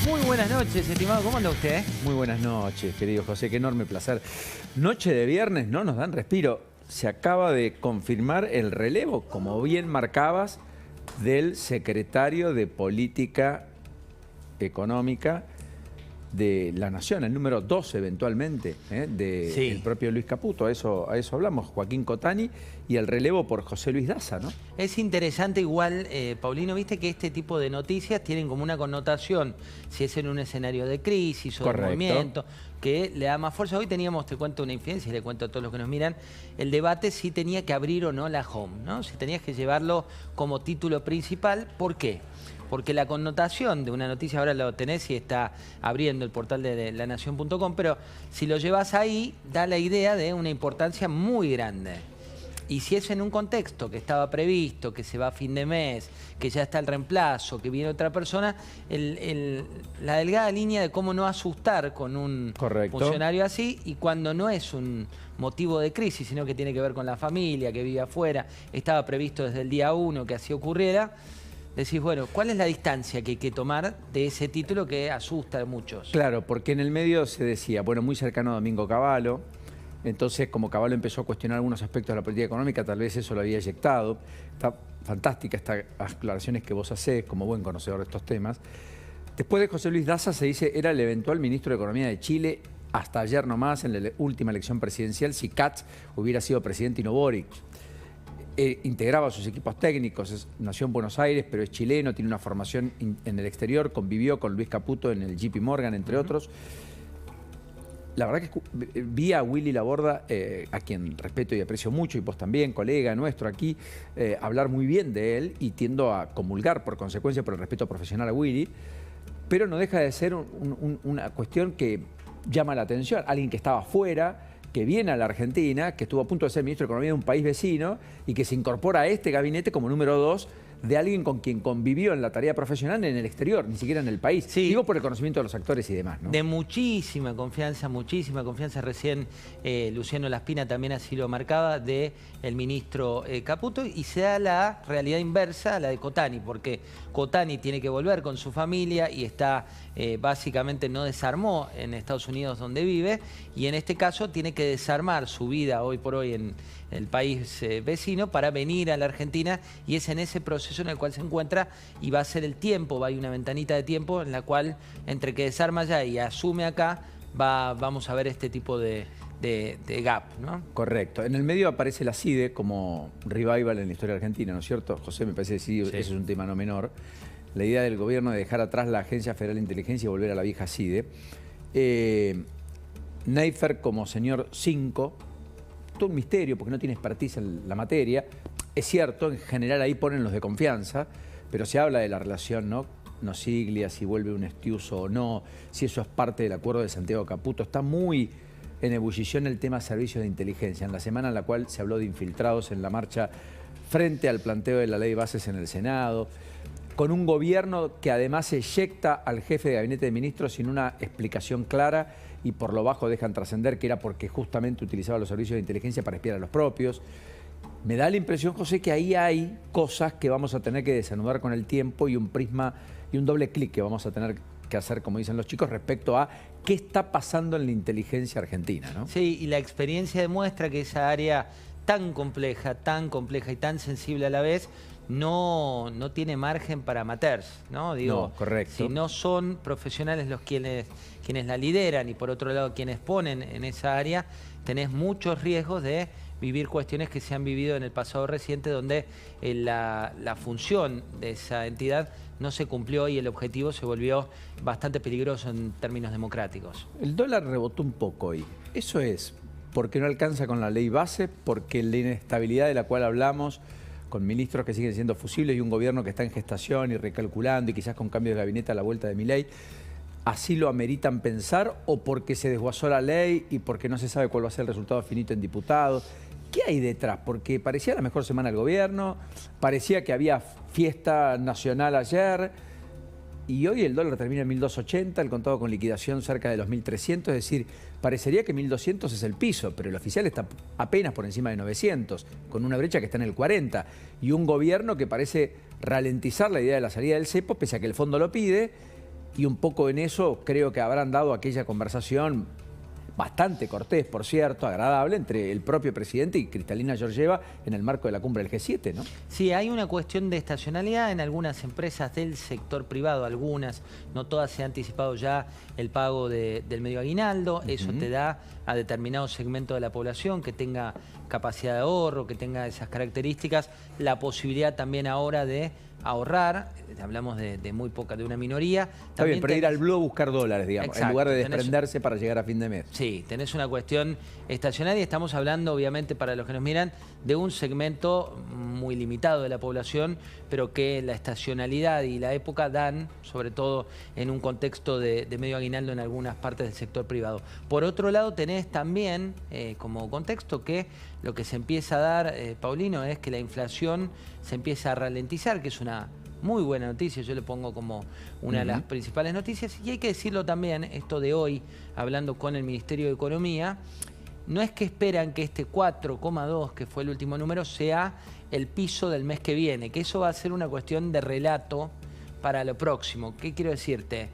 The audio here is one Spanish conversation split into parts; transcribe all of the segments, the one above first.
Muy buenas noches, estimado. ¿Cómo anda usted? Muy buenas noches, querido José. Qué enorme placer. Noche de viernes, no nos dan respiro. Se acaba de confirmar el relevo, como bien marcabas, del secretario de Política Económica de la Nación, el número 2 eventualmente, del propio Luis Caputo. A eso hablamos, Joaquín Cotani, y el relevo por José Luis Daza, ¿no? Es interesante igual, Paulino, viste que este tipo de noticias tienen como una connotación, si es en un escenario de crisis o de movimiento, que le da más fuerza. Hoy teníamos, te cuento una infidencia y le cuento a todos los que nos miran, el debate si tenía que abrir o no la home, ¿no? Si tenías que llevarlo como título principal. ¿Por qué? Porque la connotación de una noticia, ahora lo tenés y está abriendo el portal de lanación.com, pero si lo llevas ahí, da la idea de una importancia muy grande. Y si es en un contexto que estaba previsto, que se va a fin de mes, que ya está el reemplazo, que viene otra persona, la delgada línea de cómo no asustar con un funcionario así, y cuando no es un motivo de crisis, sino que tiene que ver con la familia, que vive afuera, estaba previsto desde el día 1 que así ocurriera. Decís, bueno, ¿cuál es la distancia que hay que tomar de ese título que asusta a muchos? Claro, porque en el medio se decía, bueno, muy cercano a Domingo Cavallo. Entonces, como Cavallo empezó a cuestionar algunos aspectos de la política económica, tal vez eso lo había eyectado. Está fantástica estas aclaraciones que vos hacés, como buen conocedor de estos temas. Después de José Luis Daza se dice, era el eventual ministro de Economía de Chile, hasta ayer nomás, en la última elección presidencial, si Katz hubiera sido presidente y no Boric. Integraba sus equipos técnicos, nació en Buenos Aires, pero es chileno, tiene una formación en el exterior, convivió con Luis Caputo en el JP Morgan, entre otros. La verdad que vi a Willy Laborda, a quien respeto y aprecio mucho, y vos también, colega nuestro aquí, hablar muy bien de él, y tiendo a comulgar por consecuencia por el respeto profesional a Willy, pero no deja de ser una cuestión que llama la atención. Alguien que estaba afuera, que viene a la Argentina, que estuvo a punto de ser ministro de Economía de un país vecino y que se incorpora a este gabinete como número 2 de alguien con quien convivió en la tarea profesional en el exterior, ni siquiera en el país. Sí. Digo por el conocimiento de los actores y demás, ¿no? De muchísima confianza. Recién Luciano Laspina también así lo marcaba, del ministro Caputo, y se da la realidad inversa a la de Cotani, porque Cotani tiene que volver con su familia y está, básicamente no desarmó en Estados Unidos donde vive, y en este caso tiene que desarmar su vida hoy por hoy en el país vecino para venir a la Argentina, y es en ese proceso en el cual se encuentra, y va a ser el tiempo, hay una ventanita de tiempo en la cual entre que desarma allá y asume acá, vamos a ver este tipo de gap, ¿no? Correcto. En el medio aparece la CIDE como revival en la historia argentina, ¿no es cierto? José, me parece que sí, ese es un tema no menor. La idea del gobierno de dejar atrás la Agencia Federal de Inteligencia y volver a la vieja CIDE. Neifer como señor 5, todo un misterio porque no tiene expertise en la materia. Es cierto, en general ahí ponen los de confianza, pero se habla de la relación, ¿no? Nosiglia, si vuelve un Estiuso o no, si eso es parte del acuerdo de Santiago Caputo. Está muy en ebullición el tema servicios de inteligencia, en la semana en la cual se habló de infiltrados en la marcha frente al planteo de la ley de bases en el Senado, con un gobierno que además eyecta al jefe de gabinete de ministros sin una explicación clara, y por lo bajo dejan trascender que era porque justamente utilizaba los servicios de inteligencia para espiar a los propios. Me da la impresión, José, que ahí hay cosas que vamos a tener que desanudar con el tiempo, y un prisma y un doble clic que vamos a tener que hacer, como dicen los chicos, respecto a qué está pasando en la inteligencia argentina, ¿no? Sí, y la experiencia demuestra que esa área tan compleja y tan sensible a la vez, no tiene margen para amateurs, ¿no? Digo, no, correcto. Si no son profesionales los quienes la lideran, y por otro lado quienes ponen en esa área, tenés muchos riesgos de vivir cuestiones que se han vivido en el pasado reciente, donde la función de esa entidad no se cumplió y el objetivo se volvió bastante peligroso en términos democráticos. El dólar rebotó un poco hoy. Eso es porque no alcanza con la ley base, porque la inestabilidad de la cual hablamos, con ministros que siguen siendo fusibles y un gobierno que está en gestación y recalculando y quizás con cambio de gabinete a la vuelta de Milei, ¿así lo ameritan pensar, o porque se desguazó la ley y porque no se sabe cuál va a ser el resultado finito en diputados? ¿Qué hay detrás? Porque parecía la mejor semana del gobierno, parecía que había fiesta nacional ayer, y hoy el dólar termina en 1.280, el contado con liquidación cerca de los 1.300, es decir, parecería que 1.200 es el piso, pero el oficial está apenas por encima de 900, con una brecha que está en el 40, y un gobierno que parece ralentizar la idea de la salida del cepo, pese a que el fondo lo pide, Y un poco en eso creo que habrán dado aquella conversación bastante cortés, por cierto, agradable, entre el propio presidente y Kristalina Georgieva en el marco de la cumbre del G7, ¿no? Sí, hay una cuestión de estacionalidad en algunas empresas del sector privado, algunas, no todas se ha anticipado ya el pago del medio aguinaldo, eso te da a determinado segmento de la población que tenga capacidad de ahorro, que tenga esas características, la posibilidad también ahora de ahorrar, hablamos de muy poca, de una minoría. Está bien, pero ir al blue a buscar dólares, digamos, exacto, en lugar de desprenderse para llegar a fin de mes. Sí, tenés una cuestión estacionaria y estamos hablando, obviamente, para los que nos miran, de un segmento muy limitado de la población, pero que la estacionalidad y la época dan, sobre todo en un contexto de medio aguinaldo en algunas partes del sector privado. Por otro lado, tenés también como contexto que lo que se empieza a dar, Paulino, es que la inflación se empieza a ralentizar, que es una muy buena noticia, yo le pongo como una de las principales noticias. Y hay que decirlo también, esto de hoy, hablando con el Ministerio de Economía, no es que esperan que este 4,2, que fue el último número, sea el piso del mes que viene, que eso va a ser una cuestión de relato para lo próximo. ¿Qué quiero decirte?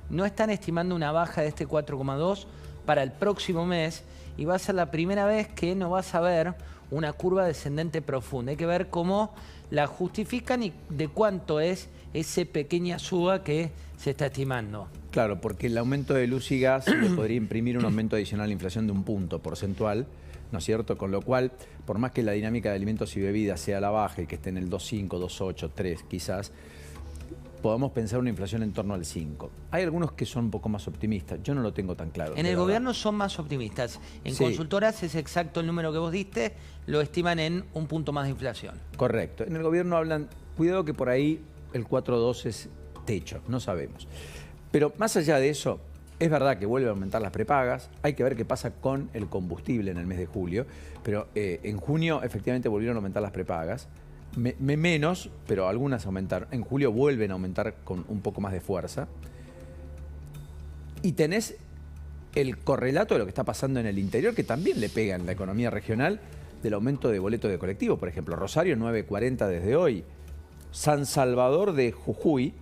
No están estimando una baja de este 4,2 para el próximo mes y va a ser la primera vez que no vas a ver una curva descendente profunda. Hay que ver cómo la justifican y de cuánto es esa pequeña suba que se está estimando. Claro, porque el aumento de luz y gas le podría imprimir un aumento adicional a la inflación de un punto porcentual, ¿no es cierto? Con lo cual, por más que la dinámica de alimentos y bebidas sea a la baja y que esté en el 2,5, 2,8, 3 quizás, podemos pensar una inflación en torno al 5. Hay algunos que son un poco más optimistas, yo no lo tengo tan claro. En el gobierno son más optimistas. En consultoras es exacto el número que vos diste, lo estiman en un punto más de inflación. Correcto. En el gobierno hablan, cuidado que por ahí el 4,2 es techo, no sabemos. Pero más allá de eso, es verdad que vuelve a aumentar las prepagas, hay que ver qué pasa con el combustible en el mes de julio, pero en junio efectivamente volvieron a aumentar las prepagas. Menos, pero algunas aumentaron. En julio vuelven a aumentar con un poco más de fuerza. Y tenés el correlato de lo que está pasando en el interior, que también le pega en la economía regional, del aumento de boletos de colectivo. Por ejemplo, Rosario 9,40 desde hoy. San Salvador de Jujuy,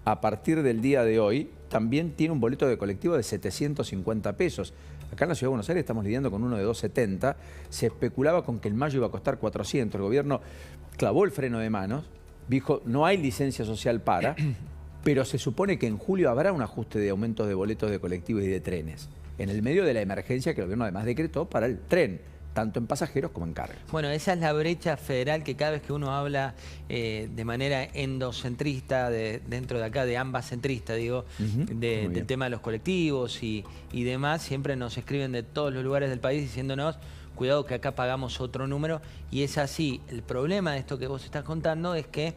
a partir del día de hoy, también tiene un boleto de colectivo de 750 pesos. Acá en la Ciudad de Buenos Aires estamos lidiando con uno de 2,70. Se especulaba con que en mayo iba a costar 400. El gobierno clavó el freno de manos, dijo no hay licencia social para, pero se supone que en julio habrá un ajuste de aumentos de boletos de colectivos y de trenes, en el medio de la emergencia que el gobierno además decretó para el tren, tanto en pasajeros como en carga. Bueno, esa es la brecha federal que cada vez que uno habla de manera endocentrista, dentro de acá, de ambas centristas, digo, del tema de los colectivos y demás, siempre nos escriben de todos los lugares del país diciéndonos, cuidado que acá pagamos otro número, y es así. El problema de esto que vos estás contando es que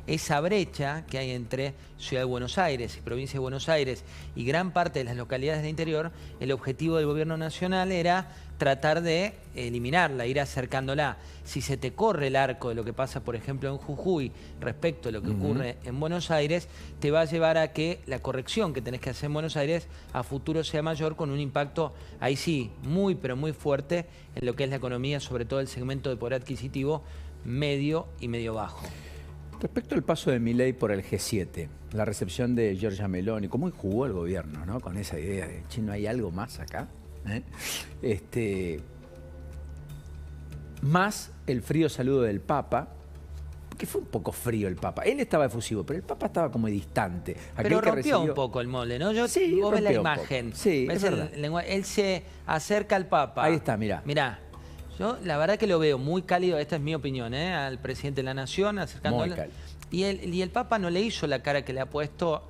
esa brecha que hay entre Ciudad de Buenos Aires y Provincia de Buenos Aires y gran parte de las localidades del interior, el objetivo del gobierno nacional era tratar de eliminarla, ir acercándola. Si se te corre el arco de lo que pasa, por ejemplo, en Jujuy respecto a lo que ocurre en Buenos Aires, te va a llevar a que la corrección que tenés que hacer en Buenos Aires a futuro sea mayor, con un impacto, ahí sí, muy pero muy fuerte en lo que es la economía, sobre todo el segmento de poder adquisitivo medio y medio bajo. Respecto al paso de Milei por el G7, la recepción de Giorgia Meloni, ¿cómo jugó el gobierno, no? Con esa idea de, che, ¿no hay algo más acá? Más el frío saludo del Papa, que fue un poco frío el Papa. Él estaba efusivo, pero el Papa estaba como distante. Pero rompió un poco el molde, ¿no? Vos ves la imagen. Sí, es verdad. Él se acerca al Papa. Ahí está, mirá. Mirá. Yo la verdad que lo veo muy cálido, esta es mi opinión, al presidente de la Nación, acercándole. Muy cálido. Y el Papa no le hizo la cara que le ha puesto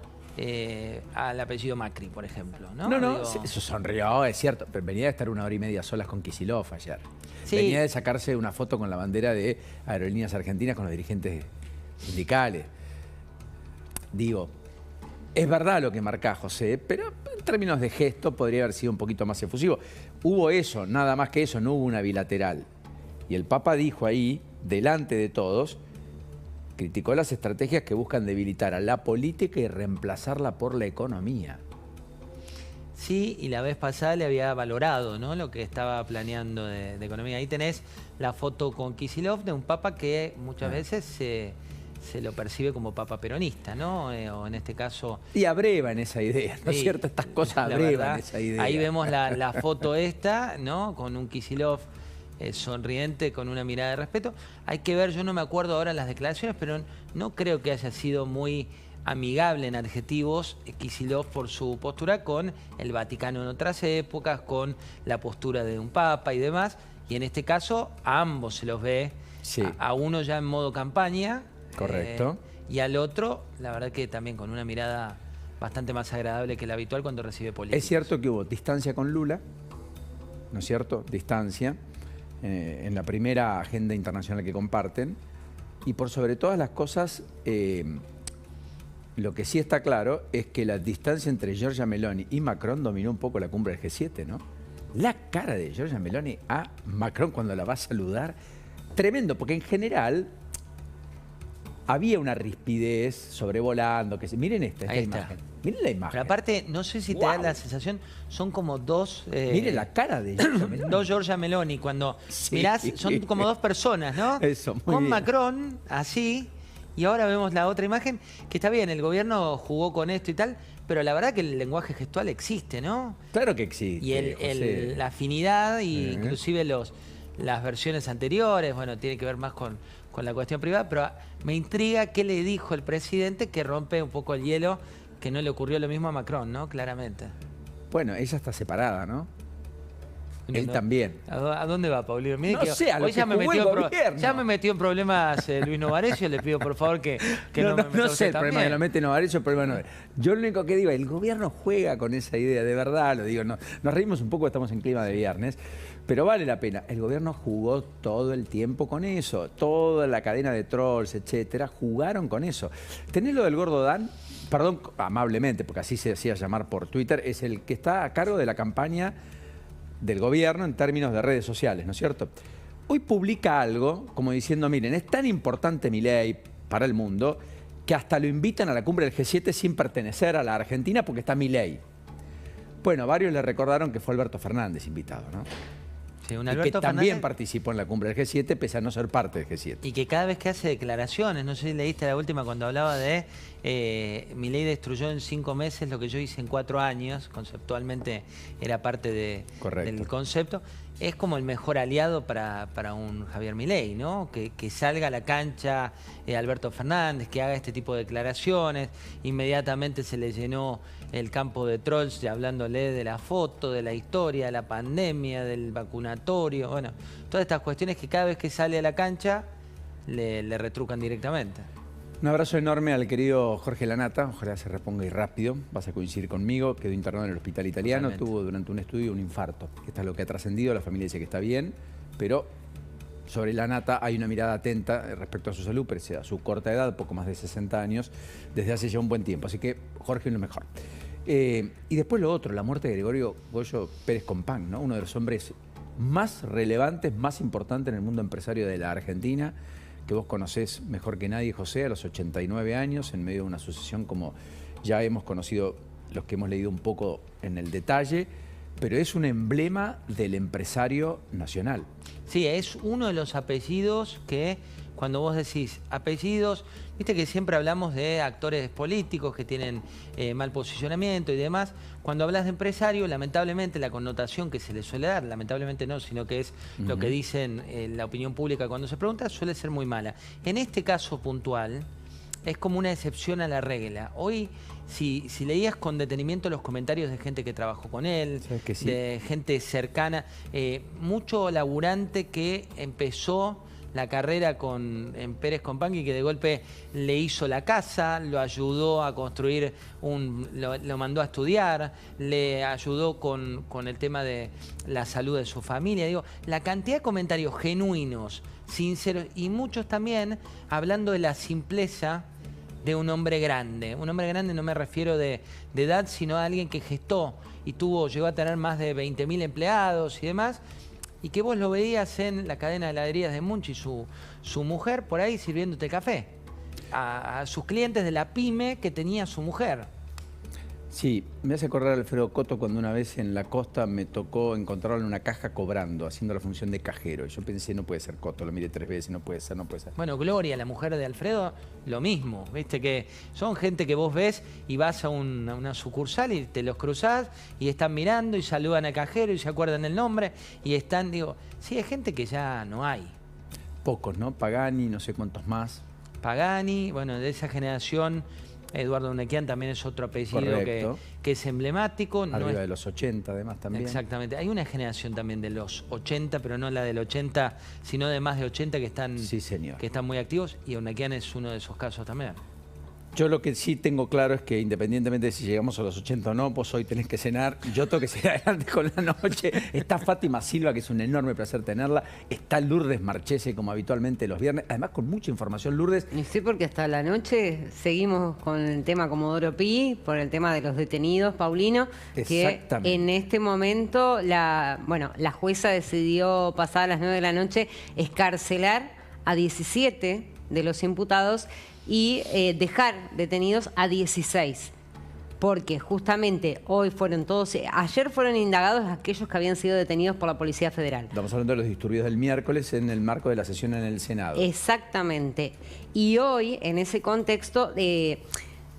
al apellido Macri, por ejemplo, ¿no? No, eso sonrió, es cierto. Pero venía de estar 1 hora y media solas con Kicillof ayer. Sí. Venía de sacarse una foto con la bandera de Aerolíneas Argentinas con los dirigentes sindicales. Digo, es verdad lo que marcá, José, pero en términos de gesto podría haber sido un poquito más efusivo. Hubo eso, nada más que eso, no hubo una bilateral. Y el Papa dijo ahí, delante de todos, criticó las estrategias que buscan debilitar a la política y reemplazarla por la economía. Sí, y la vez pasada le había valorado, ¿no?, lo que estaba planeando de economía. Ahí tenés la foto con Kicillof de un Papa que muchas veces se lo percibe como papa peronista, ¿no? O en este caso... Y abreva en esa idea, ¿no es cierto? Estas cosas abrevan en esa idea. Ahí vemos la foto esta, ¿no? Con un Kicillof sonriente, con una mirada de respeto. Hay que ver, yo no me acuerdo ahora las declaraciones, pero no creo que haya sido muy amigable en adjetivos Kicillof por su postura con el Vaticano en otras épocas, con la postura de un papa y demás. Y en este caso, a ambos se los ve, sí, a uno ya en modo campaña. Correcto. Y al otro, la verdad que también con una mirada bastante más agradable que la habitual cuando recibe políticos. Es cierto que hubo distancia con Lula, ¿no es cierto? Distancia en la primera agenda internacional que comparten. Y por sobre todas las cosas, lo que sí está claro es que la distancia entre Giorgia Meloni y Macron dominó un poco la cumbre del G7, ¿no? La cara de Giorgia Meloni a Macron cuando la va a saludar, tremendo, porque en general había una rispidez sobrevolando. Miren esta imagen. Miren la imagen. Pero aparte, no sé si te da la sensación, son como dos... Miren la cara de Giorgia Meloni. Dos Giorgia Meloni. Cuando mirás, son como dos personas, ¿no? Eso, muy con bien. Macron, así, y ahora vemos la otra imagen, que está bien, el gobierno jugó con esto y tal, pero la verdad que el lenguaje gestual existe, ¿no? Claro que existe, Y la afinidad, y inclusive las versiones anteriores, bueno, tiene que ver más con la cuestión privada, pero me intriga qué le dijo el presidente que rompe un poco el hielo, que no le ocurrió lo mismo a Macron, ¿no? Claramente. Bueno, ella está separada, ¿no? Él también. ¿A dónde va, Paulino? Mire no que sé, a lo hoy que jugó el gobierno. ya me metió en problemas Luis Novarecio, le pido por favor que no me meta no sé usted el problema que lo mete Novarecio, el problema no es. Yo lo único que digo, el gobierno juega con esa idea, de verdad lo digo. Nos reímos un poco, estamos en clima de viernes, pero vale la pena. El gobierno jugó todo el tiempo con eso, toda la cadena de trolls, etcétera, jugaron con eso. Tenés lo del Gordo Dan, perdón, amablemente, porque así se hacía llamar por Twitter, es el que está a cargo de la campaña del gobierno en términos de redes sociales, ¿no es cierto? Hoy publica algo como diciendo, miren, es tan importante Milei para el mundo que hasta lo invitan a la cumbre del G7 sin pertenecer a la Argentina porque está Milei. Bueno, varios le recordaron que fue Alberto Fernández invitado, ¿no? Sí, un y Alberto que también Fernández participó en la cumbre del G7 pese a no ser parte del G7. Y que cada vez que hace declaraciones, no sé si leíste la última cuando hablaba de Milei destruyó en 5 meses lo que yo hice en 4 años, conceptualmente era parte del concepto, es como el mejor aliado para un Javier Milei, ¿no? Que salga a la cancha Alberto Fernández, que haga este tipo de declaraciones, inmediatamente se le llenó el campo de trolls hablándole de la foto, de la historia, de la pandemia, del vacunatorio, bueno, todas estas cuestiones que cada vez que sale a la cancha le retrucan directamente. Un abrazo enorme al querido Jorge Lanata, ojalá se reponga y rápido, vas a coincidir conmigo, quedó internado en el hospital italiano, tuvo durante un estudio un infarto, esto es lo que ha trascendido, la familia dice que está bien, pero sobre Lanata hay una mirada atenta respecto a su salud, pese a su corta edad, poco más de 60 años, desde hace ya un buen tiempo, así que Jorge es lo mejor. Y después lo otro, la muerte de Gregorio Goyo Pérez Compán, ¿no? Uno de los hombres más relevantes, más importantes en el mundo empresario de la Argentina, que vos conocés mejor que nadie, José, a los 89 años, en medio de una sucesión como ya hemos conocido los que hemos leído un poco en el detalle, pero es un emblema del empresario nacional. Sí, es uno de los apellidos que, cuando vos decís apellidos, viste que siempre hablamos de actores políticos que tienen mal posicionamiento y demás. Cuando hablas de empresario, lamentablemente la connotación que se le suele dar, lamentablemente no, sino que es lo que dicen la opinión pública cuando se pregunta, suele ser muy mala. En este caso puntual, es como una excepción a la regla. Hoy, si leías con detenimiento los comentarios de gente que trabajó con él, sí, de gente cercana, mucho laburante que empezó la carrera en Pérez Compán y que de golpe le hizo la casa, lo ayudó a construir, lo mandó a estudiar, le ayudó con el tema de la salud de su familia. Digo, la cantidad de comentarios genuinos, sinceros y muchos también hablando de la simpleza de un hombre grande. Un hombre grande no me refiero de edad, sino a alguien que gestó y llegó a tener más de 20.000 empleados y demás, y que vos lo veías en la cadena de heladerías de Munch y su mujer por ahí sirviéndote café a sus clientes de la pyme que tenía su mujer. Sí, me hace acordar a Alfredo Coto cuando una vez en la costa me tocó encontrarlo en una caja cobrando, haciendo la función de cajero. Y yo pensé, no puede ser Coto, lo miré 3 veces, no puede ser, no puede ser. Bueno, Gloria, la mujer de Alfredo, lo mismo. Viste que son gente que vos ves y vas a una sucursal y te los cruzás y están mirando y saludan al cajero y se acuerdan el nombre y están, digo, sí, es gente que ya no hay. Pocos, ¿no? Pagani, no sé cuántos más. Pagani, bueno, de esa generación... Eduardo Unequian también es otro apellido que es emblemático. Arriba de los 80 además también. Exactamente. Hay una generación también de los 80, pero no la del 80, sino de más de 80 que están, sí, señor, que están muy activos, y Unequian es uno de esos casos también. Yo lo que sí tengo claro es que independientemente de si llegamos a los 80 o no, vos hoy tenés que cenar, yo tengo que seguir adelante con la noche. Está Fátima Silva, que es un enorme placer tenerla. Está Lourdes Marchese, como habitualmente los viernes, además con mucha información. Lourdes. Y sí, porque hasta la noche seguimos con el tema Comodoro Pi, por el tema de los detenidos, Paulino, que en este momento la jueza decidió, pasadas las 9 de la noche, escarcelar a 17 de los imputados y dejar detenidos a 16, porque justamente hoy fueron todos, ayer fueron indagados aquellos que habían sido detenidos por la Policía Federal. Estamos hablando de los disturbios del miércoles en el marco de la sesión en el Senado. Exactamente. Y hoy, en ese contexto,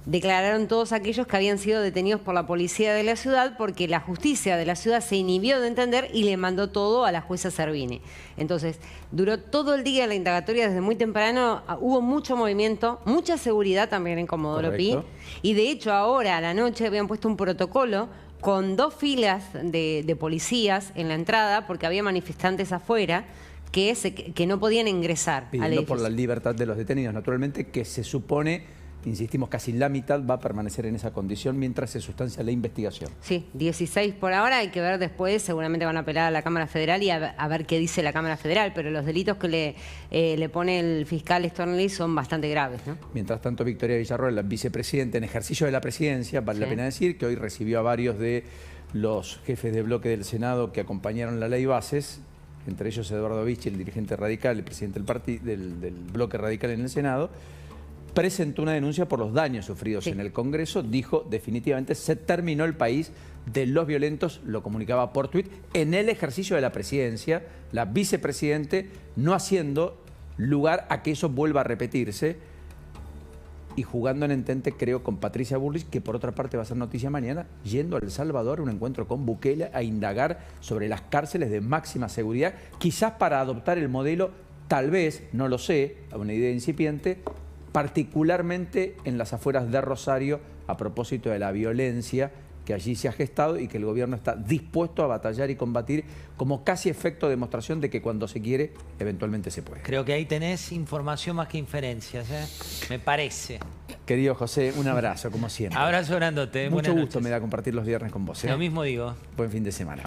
declararon todos aquellos que habían sido detenidos por la policía de la ciudad, porque la justicia de la ciudad se inhibió de entender y le mandó todo a la jueza Servini. Entonces, duró todo el día la indagatoria desde muy temprano, hubo mucho movimiento, mucha seguridad también en Comodoro Pi, y de hecho ahora a la noche habían puesto un protocolo con 2 filas de policías en la entrada, porque había manifestantes afuera que no podían ingresar. Pidiendo por la libertad de los detenidos, naturalmente, que se supone, insistimos, casi la mitad va a permanecer en esa condición mientras se sustancia la investigación. Sí, 16 por ahora, hay que ver después, seguramente van a apelar a la Cámara Federal y a ver qué dice la Cámara Federal, pero los delitos que le pone el fiscal Stornelli son bastante graves, ¿no? Mientras tanto, Victoria Villarroel, la vicepresidenta en ejercicio de la presidencia, vale la pena decir que hoy recibió a varios de los jefes de bloque del Senado que acompañaron la ley Bases, entre ellos Eduardo Vichy, el dirigente radical, el presidente del bloque radical en el Senado. Presentó una denuncia por los daños sufridos en el Congreso. Dijo, definitivamente, se terminó el país de los violentos, lo comunicaba por tuit, en el ejercicio de la presidencia, la vicepresidente no haciendo lugar a que eso vuelva a repetirse y jugando en entente, creo, con Patricia Bullrich, que por otra parte va a ser noticia mañana, yendo a El Salvador a un encuentro con Bukele a indagar sobre las cárceles de máxima seguridad, quizás para adoptar el modelo, tal vez, no lo sé, a una idea incipiente, particularmente en las afueras de Rosario, a propósito de la violencia que allí se ha gestado y que el gobierno está dispuesto a batallar y combatir como casi efecto de demostración de que cuando se quiere, eventualmente se puede. Creo que ahí tenés información más que inferencias, me parece. Querido José, un abrazo, como siempre. Abrazo grandote. Mucho gusto me da compartir los viernes con vos. Lo mismo digo. Buen fin de semana.